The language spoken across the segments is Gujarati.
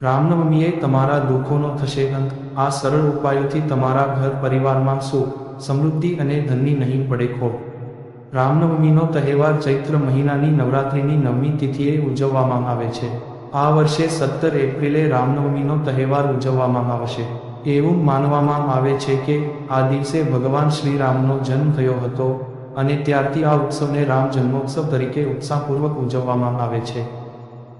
રામનવમીએ તમારા દુઃખોનો થશે અંત। આ સરળ ઉપાયોથી તમારા ઘર પરિવારમાં સુખ, સમૃદ્ધિ અને ધનની નહીં પડે ખોટ। રામનવમીનો તહેવાર ચૈત્ર મહિનાની નવરાત્રિની 9મી તિથિએ ઉજવવામાં આવે છે। આ વર્ષે 17 એપ્રિલે રામનવમીનો તહેવાર ઉજવવામાં આવશે। એવું માનવામાં આવે છે કે આ દિવસે ભગવાન શ્રીરામનો જન્મ થયો હતો અને ત્યારથી આ ઉત્સવને રામ જન્મોત્સવ તરીકે ઉત્સાહપૂર્વક ઉજવવામાં આવે છે।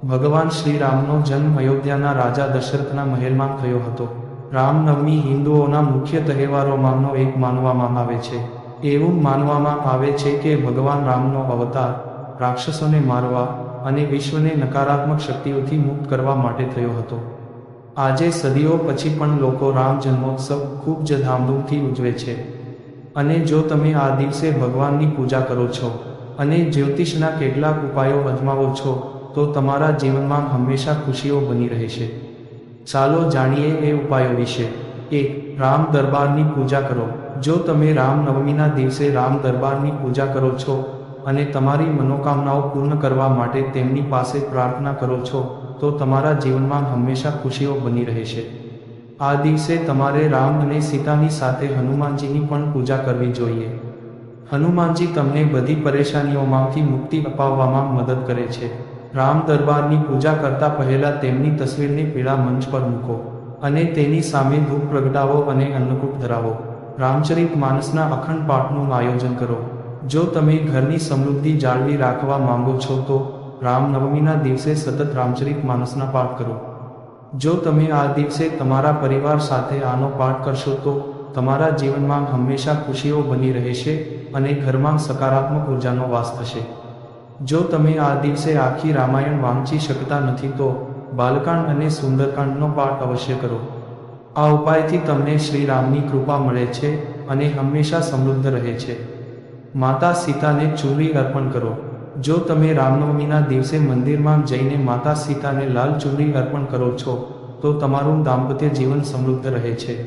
ભગવાન શ્રીરામનો જન્મ અયોધ્યાના રાજા દશરથના મહેલમાં થયો હતો। રામનવમી હિન્દુઓના મુખ્ય તહેવારોમાંનો એક માનવામાં આવે છે। એવું માનવામાં આવે છે કે ભગવાન રામનો અવતાર રાક્ષસોને મારવા અને વિશ્વને નકારાત્મક શક્તિઓથી મુક્ત કરવા માટે થયો હતો। આજે સદીઓ પછી પણ લોકો રામ જન્મોત્સવ ખૂબ જ ધામધૂમથી ઉજવે છે। અને જો તમે આ દિવસે ભગવાનની પૂજા કરો છો અને જ્યોતિષના કેટલાક ઉપાયો અજમાવો છો તો તમારા જીવનમાં હંમેશા ખુશીઓ બની રહેશે। ચાલો જાણીએ એ ઉપાયો વિશે। 1. રામ દરબારની પૂજા કરો। જો તમે રામનવમીના દિવસે રામ દરબારની પૂજા કરો છો અને તમારી મનોકામનાઓ પૂર્ણ કરવા માટે તેમની પાસે પ્રાર્થના કરો છો તો તમારા જીવનમાં હંમેશા ખુશીઓ બની રહેશે। આ દિવસે તમારે રામ અને સીતાની સાથે હનુમાનજીની પણ પૂજા કરવી જોઈએ। હનુમાનજી તમને બધી પરેશાનીઓમાંથી મુક્તિ અપાવવામાં મદદ કરે છે। રામ દરબારની પૂજા કરતા પહેલા તેમની તસવીરને પીળા મંચ પર મૂકો અને તેની સામે ધૂપ પ્રગટાવો અને અન્નકૂટ ધરાવો। રામચરિત માનસના અખંડ પાઠનું આયોજન કરો। જો તમે ઘરની સમૃદ્ધિ જાળવી રાખવા માંગો છો તો રામનવમીના દિવસે સતત રામચરિત માનસના પાઠ કરો। જો તમે આ દિવસે તમારા પરિવાર સાથે આનો પાઠ કરશો તો તમારા જીવનમાં હંમેશા ખુશીઓ બની રહેશે અને ઘરમાં સકારાત્મક ઉર્જાનો વાસ થશે। જો તમે આ દિવસે આખી રામાયણ વાંચી શકતા નથી તો બાલકાંડ અને સુંદરકાંડનો પાઠ અવશ્ય કરો। આ ઉપાયથી તમને શ્રીરામની કૃપા મળે છે અને હંમેશા સમૃદ્ધ રહે છે। માતા સીતાને ચૂંદડી અર્પણ કરો। જો તમે રામનવમીના દિવસે મંદિરમાં જઈને માતા સીતાને લાલ ચૂંદડી અર્પણ કરો છો તો તમારું દાંપત્ય જીવન સમૃદ્ધ રહે છે।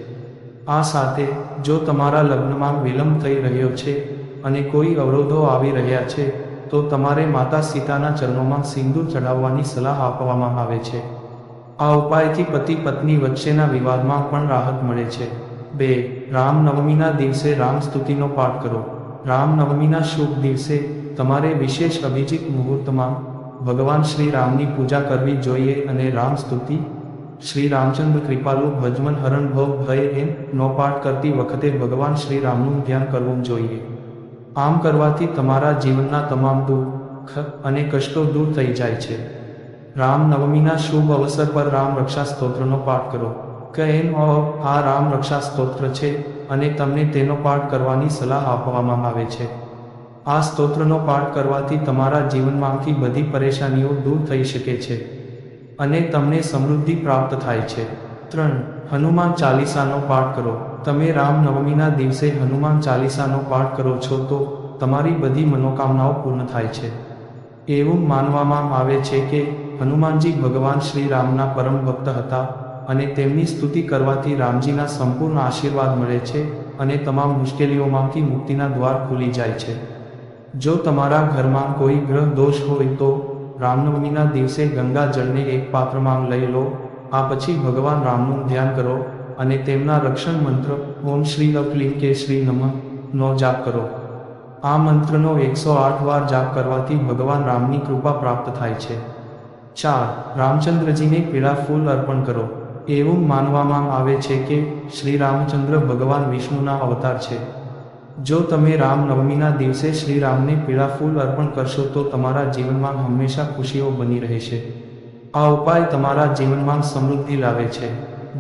આ સાથે જો તમારા લગ્નમાં વિલંબ થઈ રહ્યો છે અને કોઈ અવરોધો આવી રહ્યા છે તો તમારે માતા સીતાના ચરણોમાં સિંદૂર ચઢાવવાની સલાહ આપવામાં આવે છે। આ ઉપાયથી પતિ પત્ની વચ્ચેના વિવાદમાં પણ રાહત મળે છે। 2. રામનવમીના દિવસે રામ સ્તુતિનો પાઠ કરો। રામનવમીના શુભ દિવસે તમારે વિશેષ અભિજીત મુહૂર્તમાં ભગવાન શ્રીરામની પૂજા કરવી જોઈએ અને રામ સ્તુતિ શ્રી રામચંદ્ર કૃપાલુ ભજમન હરણ ભવ ભય એમ નો પાઠ કરતી વખતે ભગવાન શ્રીરામનું ધ્યાન કરવું જોઈએ। આમ કરવાથી તમારા જીવનના તમામ દુઃખ અને કષ્ટો દૂર થઈ જાય છે। રામનવમીના શુભ અવસર પર રામ રક્ષા સ્તોત્રનો પાઠ કરો। આ રામ રક્ષા સ્તોત્ર છે અને તમને તેનો પાઠ કરવાની સલાહ આપવામાં આવે છે। આ સ્તોત્રનો પાઠ કરવાથી તમારા જીવનમાંથી બધી પરેશાનીઓ દૂર થઈ શકે છે અને તમને સમૃદ્ધિ પ્રાપ્ત થાય છે। 3. હનુમાન ચાલીસાનો પાઠ કરો। તમે રામનવમીના દિવસે હનુમાન ચાલીસાનો પાઠ કરો છો તો તમારી બધી મનોકામનાઓ પૂર્ણ થાય છે। એવું માનવામાં આવે છે કે હનુમાનજી ભગવાન શ્રીરામના પરમ ભક્ત હતા અને તેમની સ્તુતિ કરવાથી રામજીના સંપૂર્ણ આશીર્વાદ મળે છે અને તમામ મુશ્કેલીઓમાંથી મુક્તિના દ્વાર ખુલી જાય છે। જો તમારા ઘરમાં કોઈ ગ્રહ દોષ હોય તો રામનવમીના દિવસે ગંગા જળને એક પાત્રમાં લઈ લો। આ પછી ભગવાન રામનું ધ્યાન કરો અને તેમના રક્ષણ મંત્ર ઓમ શ્રી અક્લીમ કે શ્રી નમઃ નો જાપ કરો। આ મંત્રનો 108 વાર જાપ કરવાથી ભગવાન રામની કૃપા પ્રાપ્ત થાય છે। 4. રામચંદ્રજીને પીળા ફૂલ અર્પણ કરો। એવું માનવામાં આવે છે કે શ્રી રામચંદ્ર ભગવાન વિષ્ણુના અવતાર છે। જો તમે રામનવમીના દિવસે શ્રીરામને પીળા ફૂલ અર્પણ કરશો તો તમારા જીવનમાં હંમેશા ખુશીઓ બની રહેશે। આ ઉપાય તમારા જીવનમાં સમૃદ્ધિ લાવે છે।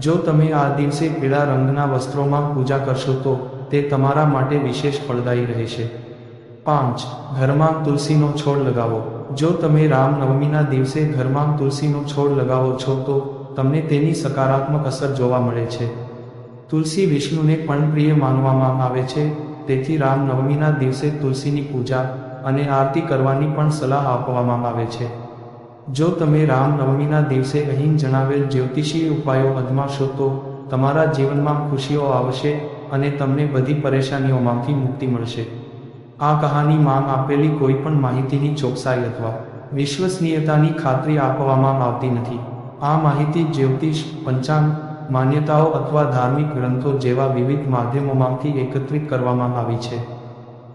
જો તમે આ દિવસે પીળા રંગના વસ્ત્રોમાં પૂજા કરશો તો તે તમારા માટે વિશેષ ફળદાયી રહેશે। 5. ઘરમાં તુલસીનો છોડ લગાવો। જો તમે રામનવમીના દિવસે ઘરમાં તુલસીનો છોડ લગાવો છો તો તમને તેની સકારાત્મક અસર જોવા મળે છે। તુલસી વિષ્ણુને પણ પ્રિય માનવામાં આવે છે, તેથી રામનવમીના દિવસે તુલસીની પૂજા અને આરતી કરવાની પણ સલાહ આપવામાં આવે છે। જો તમે રામનવમીના દિવસે અહીં જણાવેલ જ્યોતિષીય ઉપાયો અજમાવશો તો તમારા જીવનમાં ખુશીઓ આવશે અને તમને બધી પરેશાનીઓમાંથી મુક્તિ મળશે। આ કહાનીમાં આપેલી કોઈપણ માહિતીની ચોકસાઈ અથવા વિશ્વસનીયતાની ખાતરી આપવામાં આવતી નથી। આ માહિતી જ્યોતિષ, પંચાંગ, માન્યતાઓ અથવા ધાર્મિક ગ્રંથો જેવા વિવિધ માધ્યમોમાંથી એકત્રિત કરવામાં આવી છે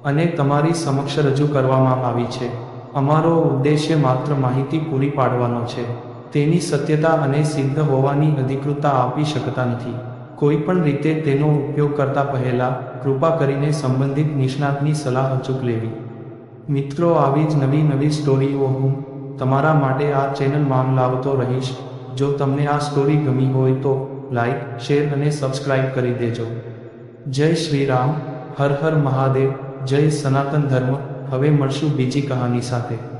અને તમારી સમક્ષ રજૂ કરવામાં આવી છે. અમારો ઉદ્દેશ્ય માત્ર માહિતી પૂરી પાડવાનો છે. તેની સત્યતા અને સિદ્ધ હોવાની અધિકૃતતા આપી શકતા નથી. કોઈપણ રીતે તેનો ઉપયોગ કરતા પહેલા કૃપા કરીને સંબંધિત નિષ્ણાતની સલાહ અચૂક લેવી. મિત્રો, આવી જ નવી સ્ટોરીઓ હું તમારા માટે આ ચેનલમાં લાવતો રહીશ. જો તમને આ સ્ટોરી ગમી હોય તો લાઈક, શેર અને સબસ્ક્રાઇબ કરી દેજો. જય શ્રી રામ. હર હર મહાદેવ. જય સનાતન ધર્મ. હવે મળશું બીજી કહાની સાથે.